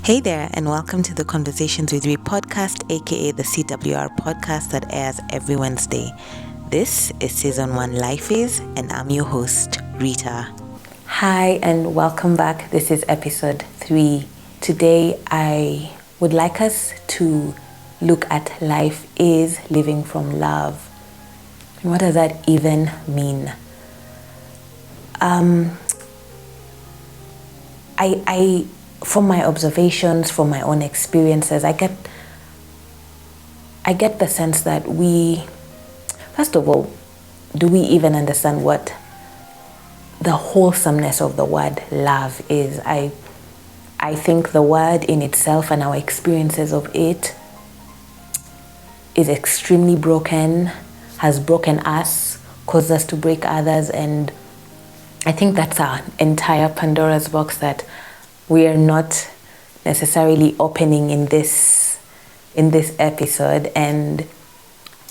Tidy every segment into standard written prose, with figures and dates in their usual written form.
Hey there, and welcome to the Conversations with Me podcast, aka the CWR Podcast that airs every Wednesday. This is Season 1 Life Is, and I'm your host, Rita. Hi, and welcome back. This is Episode 3. Today, I would like us to look at life is living from love. What does that even mean? From my observations, from my own experiences, I get the sense that first of all, do we even understand what the wholesomeness of the word love is? I think the word in itself and our experiences of it is extremely broken, has broken us, caused us to break others, and I think that's our entire Pandora's box that we are not necessarily opening in this episode, and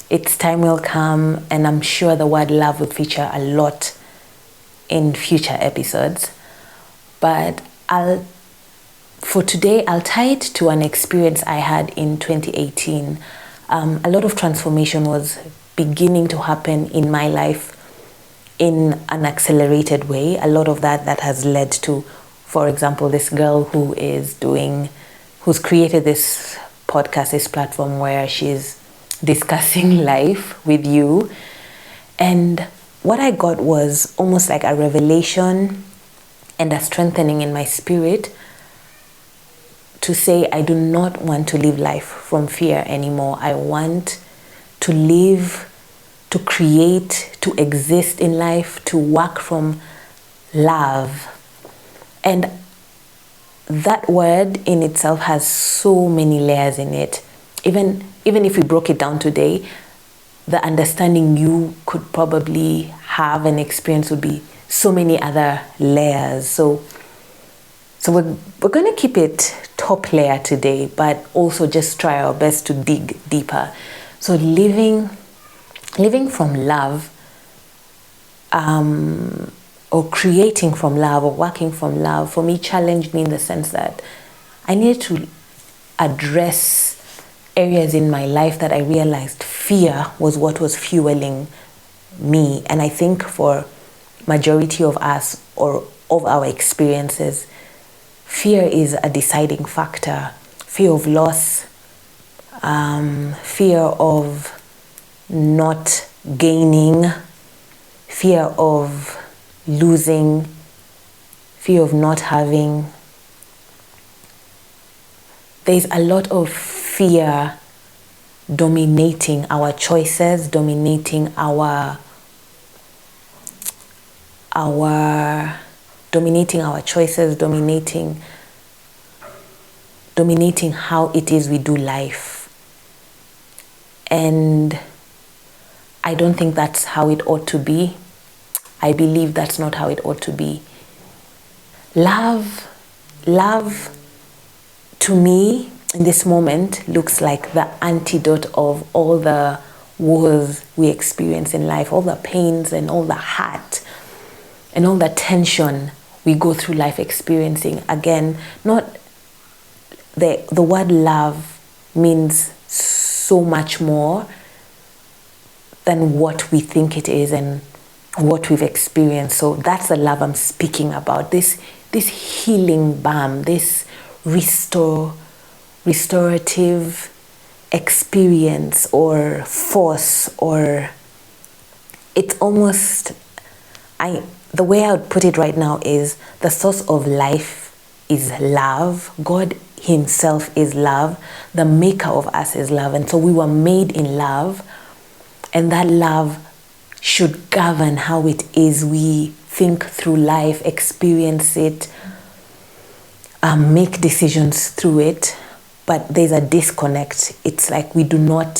its time will come, and I'm sure the word love will feature a lot in future episodes. But for today, I'll tie it to an experience I had in 2018. A lot of transformation was beginning to happen in my life in an accelerated way. A lot of that has led to, for example, this girl who's created this podcast, this platform where she's discussing life with you. And what I got was almost like a revelation and a strengthening in my spirit to say, I do not want to live life from fear anymore. I want to live, to create, to exist in life, to work from love. And that word in itself has so many layers in it. Even if we broke it down today, the understanding you could probably have and experience would be so many other layers. So we're going to keep it top layer today, but also just try our best to dig deeper. So living from love, or creating from love, or working from love, for me challenged me in the sense that I needed to address areas in my life that I realized fear was what was fueling me. And I think for majority of us, or of our experiences, fear is a deciding factor. Fear of loss, fear of not gaining, fear of losing, fear of not having. There's a lot of fear dominating our choices, dominating our choices, dominating how it is we do life. And I don't think that's how it ought to be. I believe that's not how it ought to be. Love to me in this moment looks like the antidote of all the wars we experience in life, all the pains and all the hurt and all the tension we go through life experiencing. Again, not the word love means so much more than what we think it is and what we've experienced. So that's the love I'm speaking about. This healing balm, this restorative experience or force, or it's almost, the way I would put it right now is the source of life is love. God himself is love. The maker of us is love. And so we were made in love, and that love should govern how it is we think through life, experience it, make decisions through it. But there's a disconnect. It's like we do not,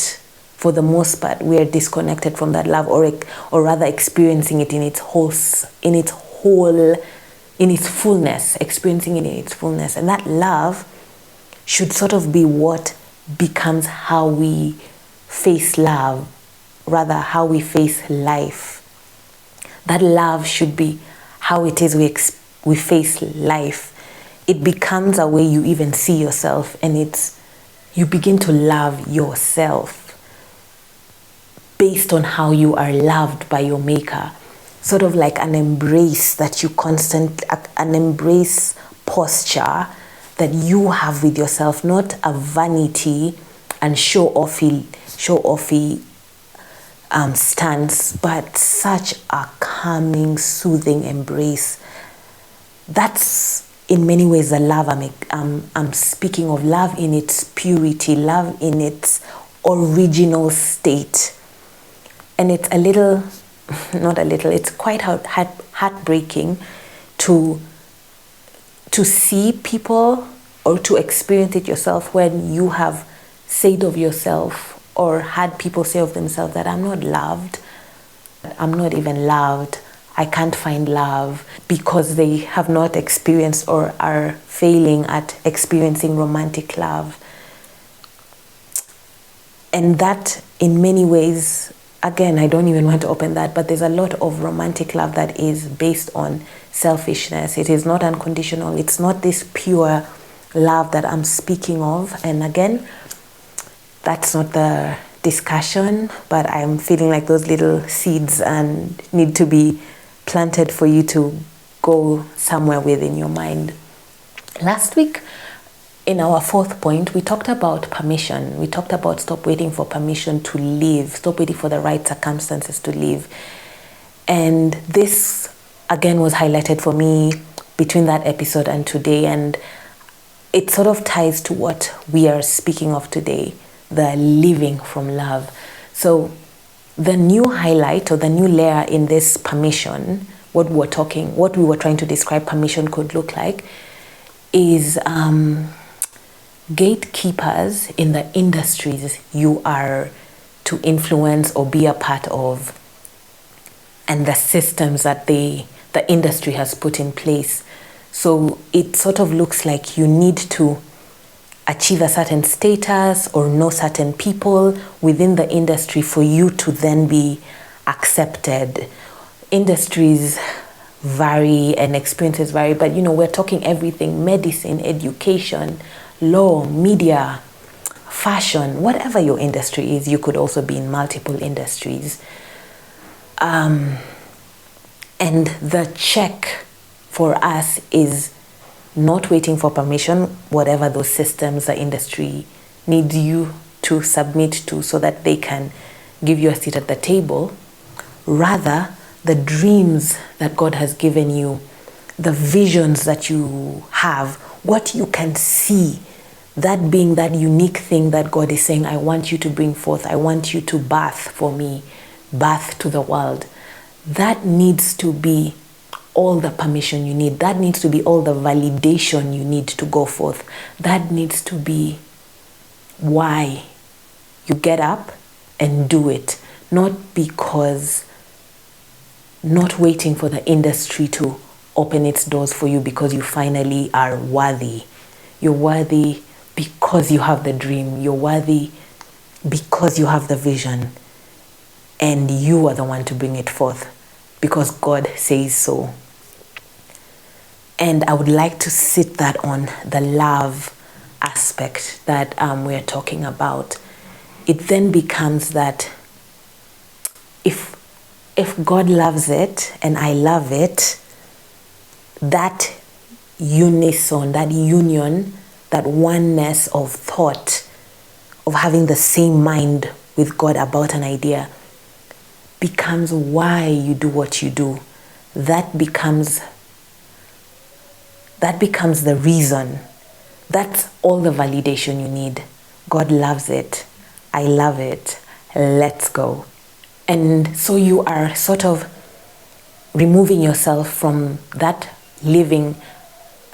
for the most part, we are disconnected from that love, or rather experiencing it in its fullness, experiencing it in its fullness. And that love should sort of be what becomes how we face love, rather how we face life. That love should be how it is we face life. it becomes a way you even see yourself, and you begin to love yourself based on how you are loved by your maker. Sort of like an embrace that you an embrace posture that you have with yourself, not a vanity and show-offy stance, but such a calming, soothing embrace. That's in many ways the love I'm speaking of. Love in its purity, love in its original state. And it's it's quite heartbreaking to see people or to experience it yourself when you have said of yourself or had people say of themselves that I'm not loved, I'm not even loved, I can't find love, because they have not experienced or are failing at experiencing romantic love. And that in many ways, again, I don't even want to open that, but there's a lot of romantic love that is based on selfishness. It is not unconditional. It's not this pure love that I'm speaking of. And again, that's not the discussion, but I'm feeling like those little seeds and need to be planted for you to go somewhere within your mind. Last week, in our fourth point, we talked about permission. We talked about stop waiting for permission to live, stop waiting for the right circumstances to live. And this, again, was highlighted for me between that episode and today. And it sort of ties to what we are speaking of today, the living from love. So the new highlight or the new layer in this permission, what we were trying to describe permission could look like, is gatekeepers in the industries you are to influence or be a part of, and the systems that the industry has put in place. So it sort of looks like you need to achieve a certain status or know certain people within the industry for you to then be accepted. Industries vary and experiences vary, but we're talking everything: medicine, education, law, media, fashion, whatever your industry is. You could also be in multiple industries. And the check for us is not waiting for permission, whatever those systems the industry needs you to submit to so that they can give you a seat at the table. Rather, the dreams that God has given you, the visions that you have, what you can see, that being that unique thing that God is saying, I want you to bring forth, I want you to birth for me, birth to the world. That needs to be all the permission you need. That needs to be all the validation you need to go forth. That needs to be why you get up and do it. Not waiting for the industry to open its doors for you because you finally are worthy. You're worthy because you have the dream. You're worthy because you have the vision. And you are the one to bring it forth because God says so. And I would like to sit that on the love aspect that we're talking about. It then becomes that if God loves it and I love it, that unison, that union, that oneness of thought, of having the same mind with God about an idea, becomes why you do what you do. That becomes the reason. That's all the validation you need. God loves it. I love it. Let's go. And so you are sort of removing yourself from that living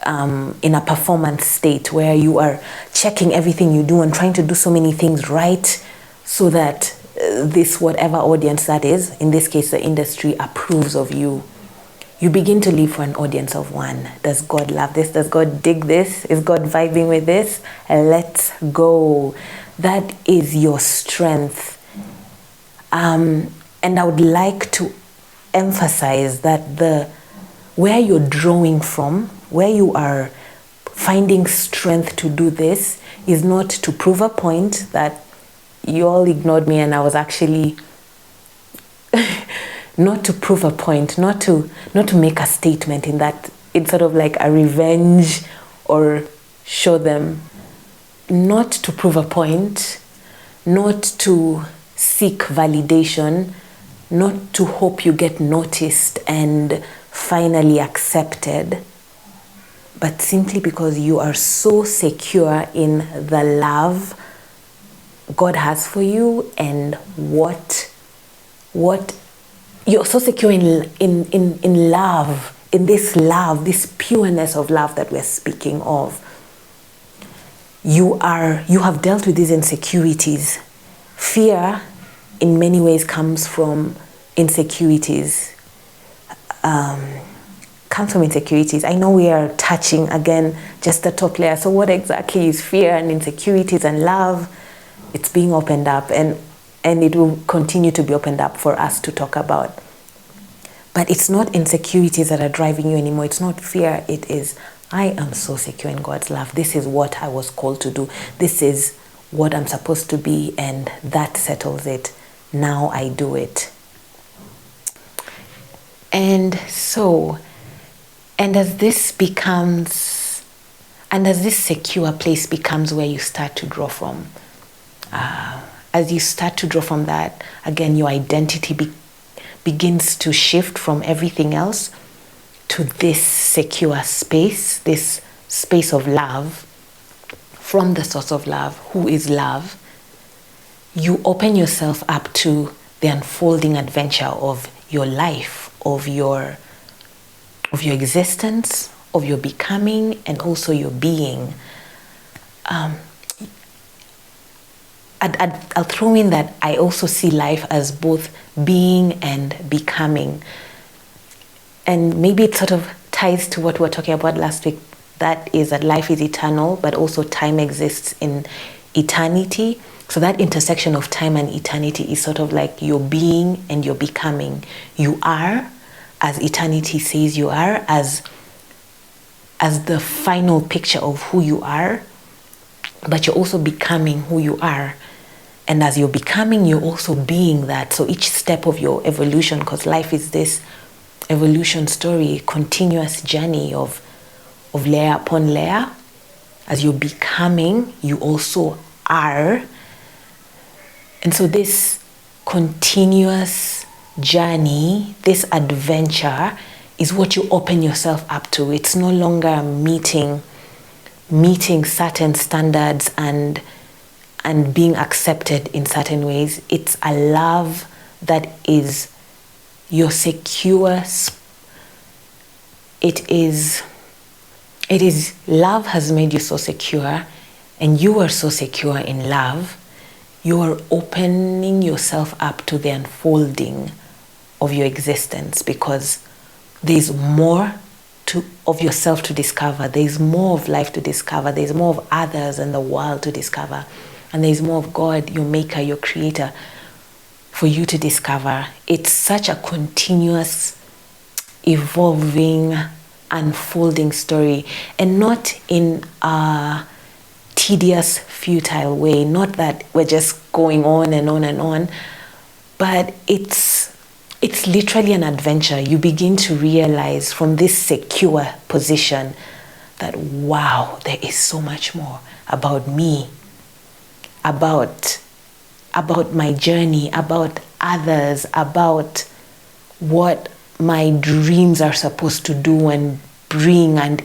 in a performance state where you are checking everything you do and trying to do so many things right so that this whatever audience that is, in this case the industry, approves of you. You begin to live for an audience of one. Does God love this? Does God dig this? Is God vibing with this? Let's go. That is your strength. And I would like to emphasize that where you're drawing from, where you are finding strength to do this is not to prove a point that you all ignored me and I was actually not to prove a point, not to make a statement in that it's sort of like a revenge or show them, not to prove a point, not to seek validation, not to hope you get noticed and finally accepted, but simply because you are so secure in the love God has for you and what you're so secure in love, in this love, this pureness of love that we're speaking of. You have dealt with these insecurities. Fear in many ways comes from insecurities. Comes from insecurities. I know we are touching again just the top layer. So what exactly is fear and insecurities and love? It's being opened up and it will continue to be opened up for us to talk about. But it's not insecurities that are driving you anymore. It's not fear. It is, I am so secure in God's love. This is what I was called to do. This is what I'm supposed to be, and that settles it. Now I do it. And as this secure place becomes where you start to draw from, as you start to draw from that, again, your identity begins to shift from everything else to this secure space, this space of love, from the source of love, who is love. You open yourself up to the unfolding adventure of your life, of your existence, of your becoming, and also your being. I'll throw in that I also see life as both being and becoming. And maybe it sort of ties to what we were talking about last week. That is that life is eternal, but also time exists in eternity. So that intersection of time and eternity is sort of like your being and your becoming. You are, as eternity says you are, as the final picture of who you are, but you're also becoming who you are. And as you're becoming, you're also being that. So each step of your evolution, because life is this evolution story, continuous journey of layer upon layer. As you're becoming, you also are. And so this continuous journey, this adventure, is what you open yourself up to. It's no longer meeting certain standards and being accepted in certain ways. It's a love that is your secure. It is love has made you so secure, and you are so secure in love. You are opening yourself up to the unfolding of your existence, because there's more of yourself to discover. There's more of life to discover. There's more of others and the world to discover. And there's more of God, your maker, your creator, for you to discover. It's such a continuous, evolving, unfolding story, and not in a tedious, futile way. Not that we're just going on and on and on, but it's literally an adventure. You begin to realize from this secure position that, wow, there is so much more about me, about my journey, about others, about what my dreams are supposed to do and bring and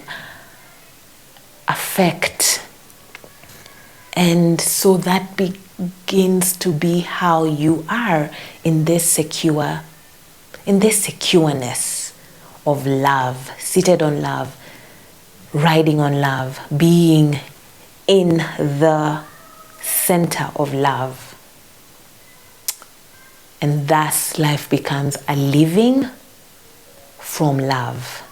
affect. And so that begins to be how you are in this secureness of love, seated on love, riding on love, being in the center of love. And thus life becomes a living from love,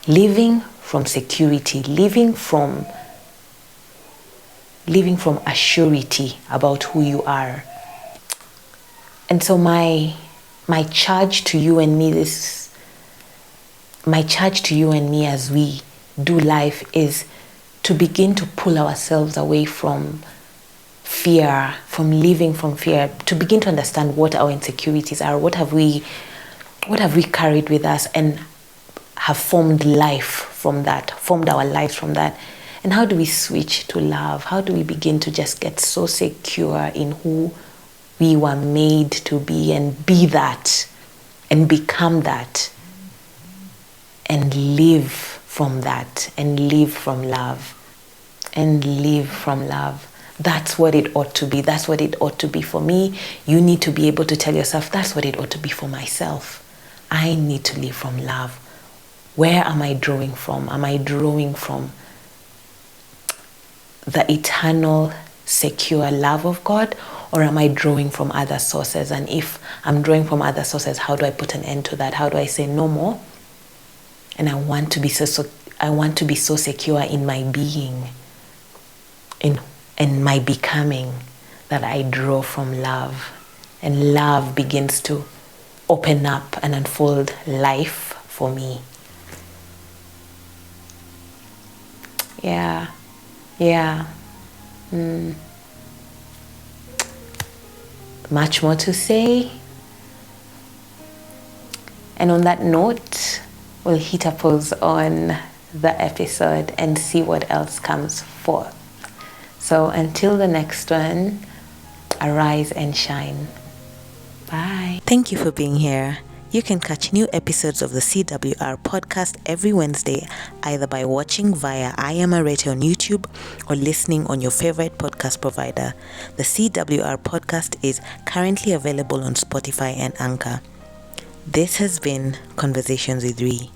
living from security, living from a surety about who you are. And so my charge to you and me as we do life is to to begin to pull ourselves away from fear, from living from fear, to begin to understand what our insecurities are, what have we carried with us, and have formed our lives from that. And how do we switch to love? How do we begin to just get so secure in who we were made to be, and be that, and become that, and live from that, and live from love, and live from love? That's what it ought to be. That's what it ought to be for me. You need to be able to tell yourself, that's what it ought to be for myself. I need to live from love. Where am I drawing from? Am I drawing from the eternal, secure love of God, or am I drawing from other sources? And if I'm drawing from other sources, how do I put an end to that? How do I say no more? And I want to be so secure in my being, in my becoming, that I draw from love, and love begins to open up and unfold life for me. Yeah. Much more to say. And on that note, we'll hit a pause on the episode and see what else comes forth. So until the next one, arise and shine. Bye. Thank you for being here. You can catch new episodes of the CWR Podcast every Wednesday, either by watching via IAmArete on YouTube or listening on your favorite podcast provider. The CWR Podcast is currently available on Spotify and Anchor. This has been Conversations with Ree.